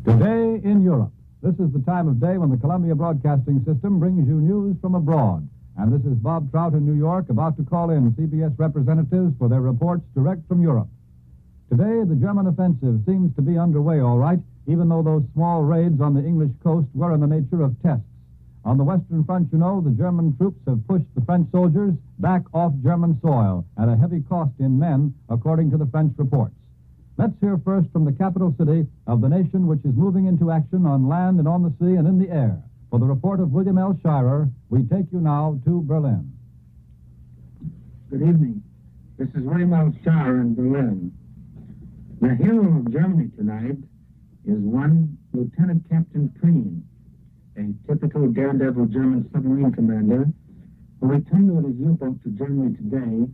Today in Europe. This is the time of day when the Columbia Broadcasting System brings you news from abroad. And this is Bob Trout in New York, about to call in CBS representatives for their reports direct from Europe. Today, the German offensive seems to be underway all right, even though those small raids on the English coast were in the nature of tests. On the Western Front, you know, the German troops have pushed the French soldiers back off German soil at a heavy cost in men, according to the French reports. Let's hear first from the capital city of the nation, which is moving into action on land and on the sea and in the air. For the report of William L. Shirer, we take you now to Berlin. Good evening. This is William L. Shirer in Berlin. The hero of Germany tonight is one Lieutenant Captain Preen, a typical daredevil German submarine commander who returned with his U-boat to Germany today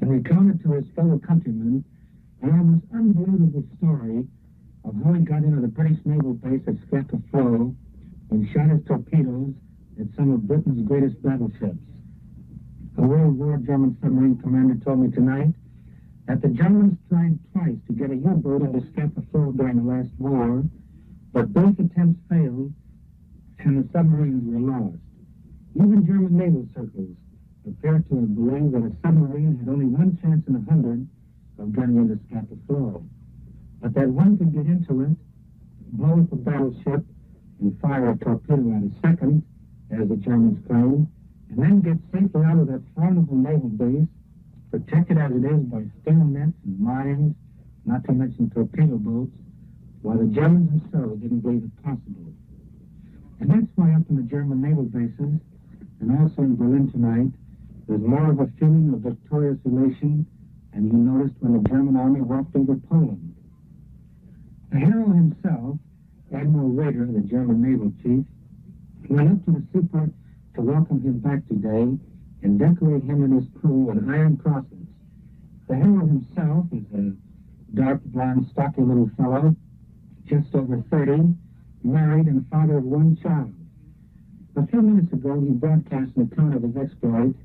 and recounted to his fellow countrymen an almost unbelievable story of how he got into the British naval base at Scapa Flow and shot his torpedoes at some of Britain's greatest battleships. A World War German submarine commander told me tonight that the Germans tried twice to get a U-boat into Scapa Flow during the last war, but both attempts failed and the submarines were lost. Even German naval circles appear to have believed that a submarine had only one chance in 100 of getting into Scapa Flow, but that one could get into it, blow up a battleship, and fire a torpedo at a second, as the Germans claim, and then get safely out of that formidable naval base, protected as it is by steel nets and mines, not to mention torpedo boats, while the Germans themselves didn't believe it possible. And that's why up in the German naval bases, and also in Berlin tonight, there's more of a feeling of victorious elation than you noticed when the German army walked over Poland. The hero himself, Admiral Raeder, the German naval chief, went up to the seaport to welcome him back today and decorate him and his crew with iron crosses. The hero himself is a dark, blonde, stocky little fellow, just over 30, married and father of one child. A few minutes ago, he broadcast an account of his exploit,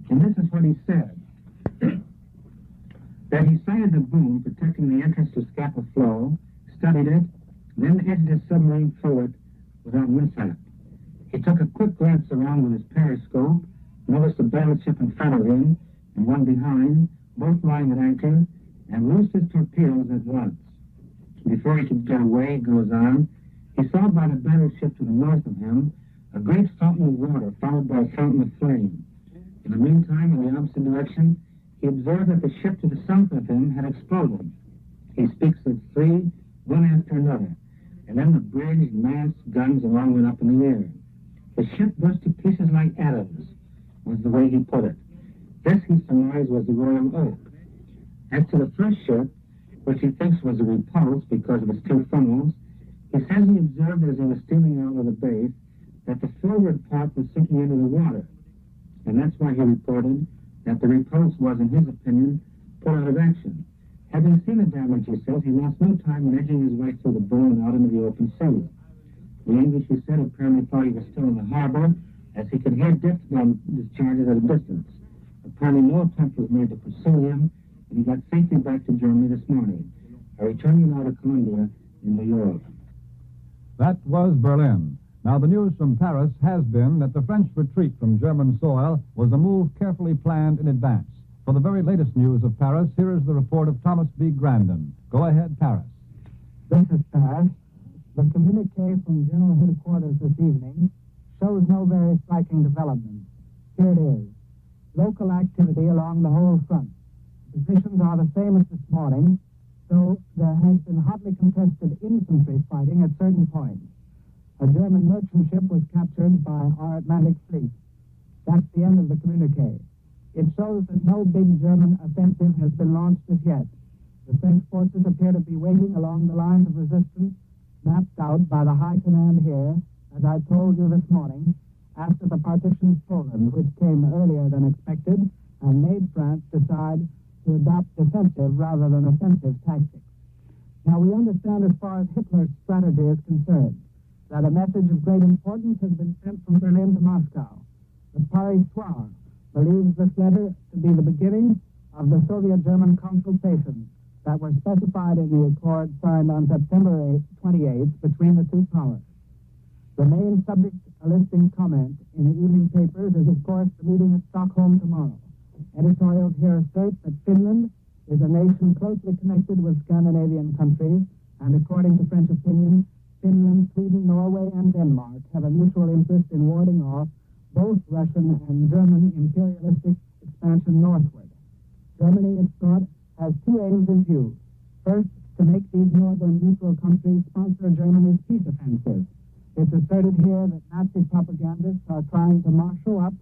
and this is what he said. That he sighted the boom protecting the entrance to Scapa Flow, studied it, then edged his submarine through it without mishap. He took a quick glance around with his periscope, noticed a battleship in front of him and one behind, both lying at anchor, and loosed his torpedoes at once. Before he could get away, he goes on, he saw by the battleship to the north of him a great fountain of water followed by a fountain of flame. In the meantime, in the opposite direction, he observed that the ship to the south of him had exploded. He speaks of three, one after another, and then the bridge, masts, guns, and all went up in the air. The ship burst to pieces like atoms, was the way he put it. This, he surmised, was the Royal Oak. As to the first ship, which he thinks was a Repulse because of its two funnels, he says he observed as he was steaming out of the base that the forward part was sinking into the water, and that's why he reported that the Repulse was, in his opinion, put out of action. Having seen the damage, he says, he lost no time in edging his way through the boom and out into the open sea. The English, he said, apparently thought he was still in the harbor, as he could hear drift gun discharges at a distance. Apparently no attempt was made to pursue him, and he got safely back to Germany this morning. I return you now to Columbia in New York. That was Berlin. Now, the news from Paris has been that the French retreat from German soil was a move carefully planned in advance. For the very latest news of Paris, here is the report of Thomas B. Grandin. Go ahead, Paris. This is Paris. The communiqué from General Headquarters this evening shows no very striking development. Here it is. Local activity along the whole front. Positions are the same as this morning, though there has been hotly contested infantry fighting at certain points. A German merchant ship was captured by our Atlantic fleet. That's the end of the communiqué. It shows that no big German offensive has been launched as yet. The French forces appear to be waiting along the lines of resistance mapped out by the High Command here, as I told you this morning, after the partition of Poland, which came earlier than expected and made France decide to adopt defensive rather than offensive tactics. Now, we understand as far as Hitler's strategy is concerned that a message of great importance has been sent from Berlin to Moscow. The Paris Soir believes this letter to be the beginning of the Soviet-German consultations that were specified in the accord signed on September 28th between the two powers. The main subject listing comment in the evening papers is, of course, the meeting at Stockholm tomorrow. Editorials here state that Finland is a nation closely connected with Scandinavian countries, and according to French opinion, Finland, Sweden, Norway, and Denmark have a mutual interest in warding off both Russian and German imperialistic expansion northward. Germany, it's thought, has two aims in view. First, to make these northern neutral countries sponsor Germany's peace offensive. It's asserted here that Nazi propagandists are trying to marshal up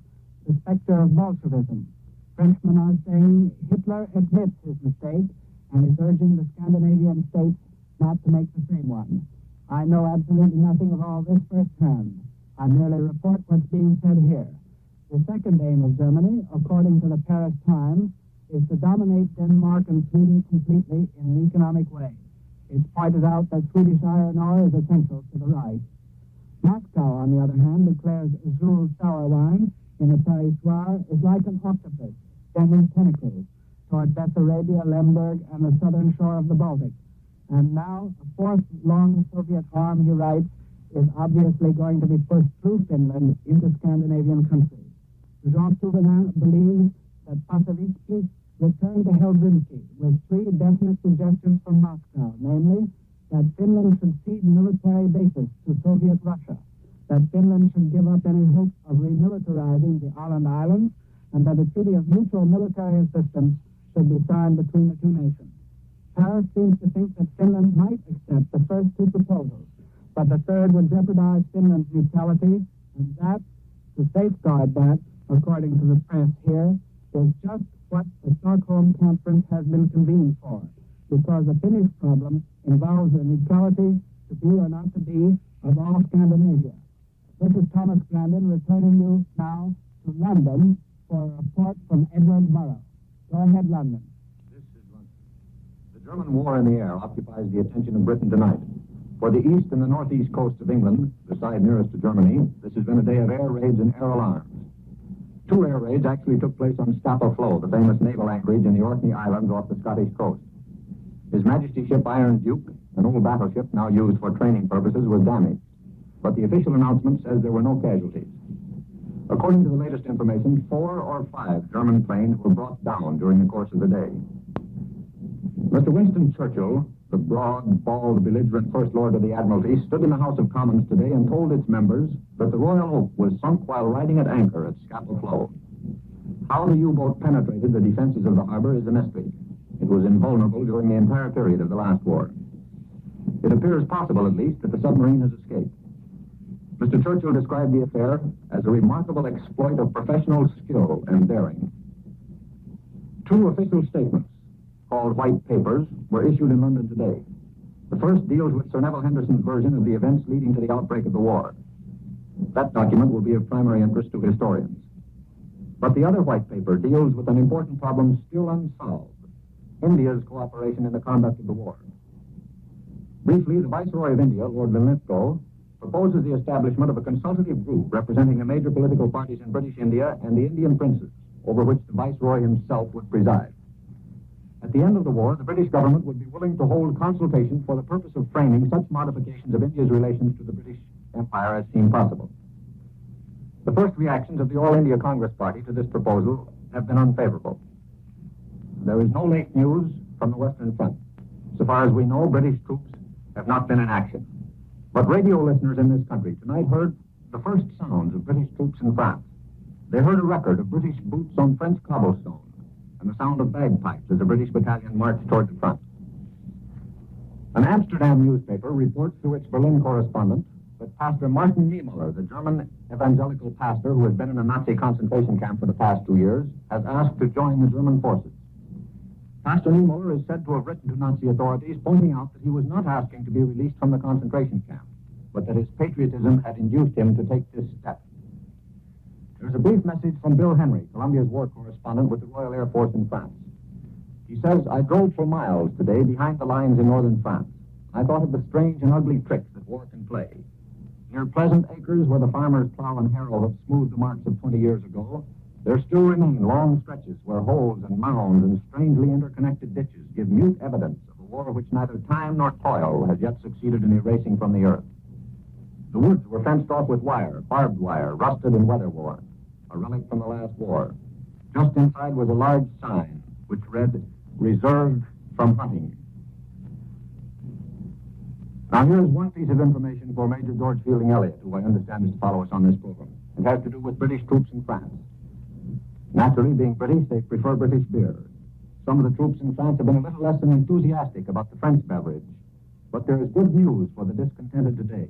the specter of Bolshevism. Frenchmen are saying Hitler admits his mistake and is urging the Scandinavian states not to make the same one. I know absolutely nothing of all this firsthand. I merely report what's being said here. The second aim of Germany, according to the Paris Times, is to dominate Denmark and Sweden completely in an economic way. It's pointed out that Swedish iron ore is essential to the Reich. Moscow, on the other hand, declares Azul sour wine in the Paris-Soir is like an octopus, bending tentacles toward Bessarabia, Lemberg, and the southern shore of the Baltic. And now, a fourth long Soviet arm, he writes, is obviously going to be pushed through Finland into Scandinavian countries. Jean Souvenin believes that Pasovitsky returned to Helsinki with three definite suggestions from Moscow, namely, that Finland should cede military bases to Soviet Russia, that Finland should give up any hope of remilitarizing the Åland Islands, and that a treaty of mutual military assistance should be signed between the two nations. Paris seems to think that Finland might accept the first two proposals, but the third would jeopardize Finland's neutrality, and that, to safeguard that, according to the press here, is just what the Stockholm Conference has been convened for, because the Finnish problem involves the neutrality to be or not to be of all Scandinavia. This is Thomas Grandin returning you now to London for a report from Edward Murrow. Go ahead, London. This is London. The German war in the air occupies the attention of Britain tonight. For the east and the northeast coasts of England, the side nearest to Germany, this has been a day of air raids and air alarms. Two air raids actually took place on Scapa Flow, the famous naval anchorage in the Orkney Islands off the Scottish coast. His Majesty's ship Iron Duke, an old battleship now used for training purposes, was damaged. But the official announcement says there were no casualties. According to the latest information, 4 or 5 German planes were brought down during the course of the day. Mr. Winston Churchill, the broad, bald, belligerent First Lord of the Admiralty, stood in the House of Commons today and told its members that the Royal Oak was sunk while riding at anchor at Scapa Flow. How the U-boat penetrated the defenses of the harbor is a mystery. It was invulnerable during the entire period of the last war. It appears possible, at least, that the submarine has escaped. Mr. Churchill described the affair as a remarkable exploit of professional skill and daring. 2 official statements, called White Papers, were issued in London today. The first deals with Sir Neville Henderson's version of the events leading to the outbreak of the war. That document will be of primary interest to historians. But the other White Paper deals with an important problem still unsolved: India's cooperation in the conduct of the war. Briefly, the Viceroy of India, Lord Linlithgow, proposes the establishment of a consultative group representing the major political parties in British India and the Indian princes, over which the Viceroy himself would preside. At the end of the war, the British government would be willing to hold consultation for the purpose of framing such modifications of India's relations to the British Empire as seem possible. The first reactions of the All India Congress Party to this proposal have been unfavorable. There is no late news from the Western Front. So far as we know, British troops have not been in action. But radio listeners in this country tonight heard the first sounds of British troops in France. They heard a record of British boots on French cobblestone and the sound of bagpipes as a British battalion marched toward the front. An Amsterdam newspaper reports through its Berlin correspondent that Pastor Martin Niemöller, the German evangelical pastor who has been in a Nazi concentration camp for the past 2 years, has asked to join the German forces. Pastor Niemöller is said to have written to Nazi authorities pointing out that he was not asking to be released from the concentration camp, but that his patriotism had induced him to take this step. There's a brief message from Bill Henry, Columbia's war correspondent with the Royal Air Force in France. He says, "I drove for miles today behind the lines in northern France. I thought of the strange and ugly tricks that war can play. Near pleasant acres where the farmers plow and harrow have smoothed the marks of 20 years ago, There still remain long stretches where holes and mounds and strangely interconnected ditches give mute evidence of a war which neither time nor toil has yet succeeded in erasing from the earth. The woods were fenced off with wire, barbed wire, rusted and weather-worn, a relic from the last war. Just inside was a large sign which read, "Reserved from hunting." Now, here's one piece of information for Major George Fielding Elliott, who I understand is to follow us on this program. It has to do with British troops in France. Naturally, being British, they prefer British beer. Some of the troops in France have been a little less than enthusiastic about the French beverage. But there is good news for the discontented today,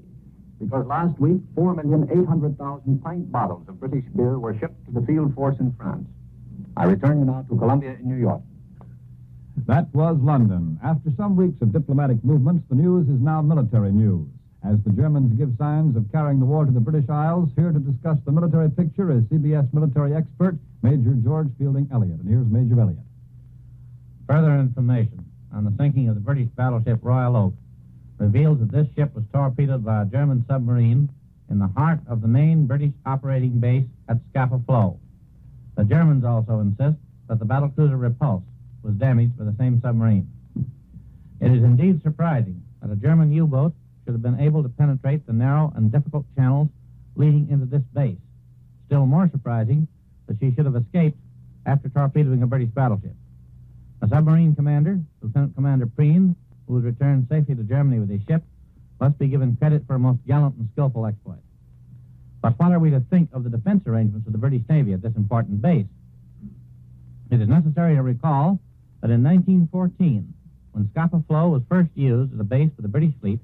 because last week, 4,800,000 pint bottles of British beer were shipped to the field force in France. I return you now to Columbia in New York. That was London. After some weeks of diplomatic movements, the news is now military news. As the Germans give signs of carrying the war to the British Isles, here to discuss the military picture is CBS military expert, Major George Fielding Elliott. And here's Major Elliott. Further information on the sinking of the British battleship Royal Oak reveals that this ship was torpedoed by a German submarine in the heart of the main British operating base at Scapa Flow. The Germans also insist that the battlecruiser Repulse was damaged by the same submarine. It is indeed surprising that a German U-boat should have been able to penetrate the narrow and difficult channels leading into this base. Still more surprising that she should have escaped after torpedoing a British battleship. A submarine commander, Lieutenant Commander Preen, who was returned safely to Germany with his ship, must be given credit for a most gallant and skillful exploit. But what are we to think of the defense arrangements of the British Navy at this important base? It is necessary to recall that in 1914, when Scapa Flow was first used as a base for the British fleet,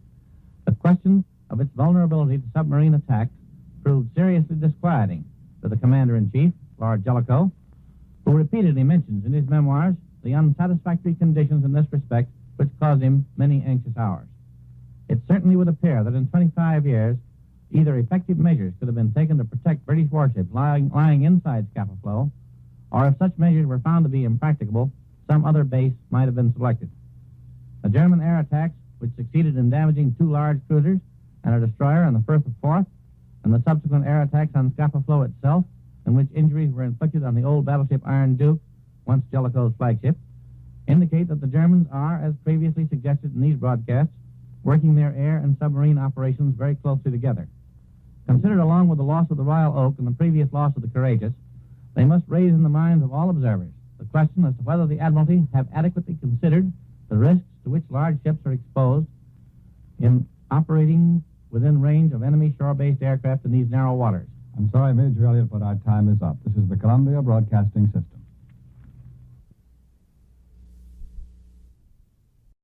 the question of its vulnerability to submarine attacks proved seriously disquieting to the Commander-in-Chief, Lord Jellicoe, who repeatedly mentions in his memoirs the unsatisfactory conditions in this respect which caused him many anxious hours. It certainly would appear that in 25 years, either effective measures could have been taken to protect British warships lying inside Scapa Flow, or if such measures were found to be impracticable, some other base might have been selected. The German air attacks, which succeeded in damaging 2 large cruisers and a destroyer on the Firth of Forth, and the subsequent air attacks on Scapa Flow itself, in which injuries were inflicted on the old battleship Iron Duke, once Jellicoe's flagship, indicate that the Germans are, as previously suggested in these broadcasts, working their air and submarine operations very closely together. Considered along with the loss of the Royal Oak and the previous loss of the Courageous, they must raise in the minds of all observers the question as to whether the Admiralty have adequately considered the risks to which large ships are exposed in operating within range of enemy shore-based aircraft in these narrow waters. I'm sorry, Major Elliott, but our time is up. This is the Columbia Broadcasting System.